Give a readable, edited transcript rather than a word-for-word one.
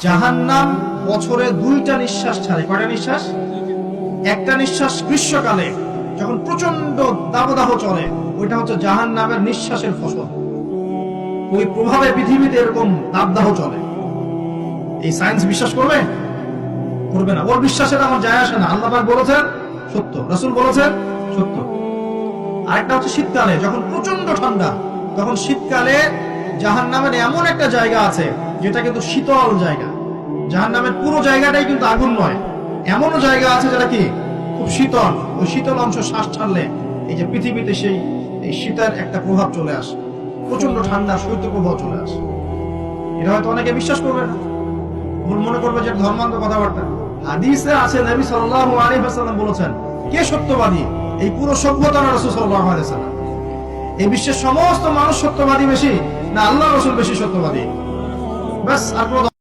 জাহান্নাম বছরে 2টা নিঃশ্বাস ছাড়ে। কয়টা নিঃশ্বাস? একটা নিঃশ্বাস গ্রীষ্মকালে যখন প্রচন্ড দাবদাহ চলে, ওইটা হচ্ছে জাহান্নামের নিঃশ্বাসের ফসল। ওই প্রভাবে পৃথিবীতে এরকম দাবদাহ চলে। এই সায়েন্স বিশ্বাস করবে? করবে না। ওর বিশ্বাসের আমার যায় আসে না। আল্লাহ পাক বলেছেন সত্য, রাসূল বলেছেন সত্য। আরেকটা হচ্ছে শীতকালে যখন প্রচন্ড ঠান্ডা, তখন শীতকালে জাহান্নামের এমন একটা জায়গা আছে যেটা কিন্তু শীতল জায়গা। জাহান্নামের পুরো জায়গাটাই কিন্তু আগুন নয়, এমনও জায়গা আছে যেটা কি খুব শীতল। ওই শীতল অংশ শ্বাস ছাড়লে এই যে পৃথিবীতে এই শীতের একটা প্রভাব চলে আসে, প্রচন্ড ঠান্ডা শৈত্য প্রভাব চলে আসে। এটা হয়তো অনেকে বিশ্বাস করবে না, মনে করবে যে ধর্মান্ত কথাবার্তা। হাদিসে আছে নবী সাল্লাল্লাহু আলাইহি ওয়াসাল্লাম বলেছেন, কে সত্যবাদী? এই পুরো সভ্যতা না রাসূল সাল্লাল্লাহু আলাইহি ওয়াসাল্লাম? এই বিশ্বের সমস্ত মানুষ সত্যবাদী বেশি না আল্লাহ রাসূল বেশি সত্যবাদী? বাস। আর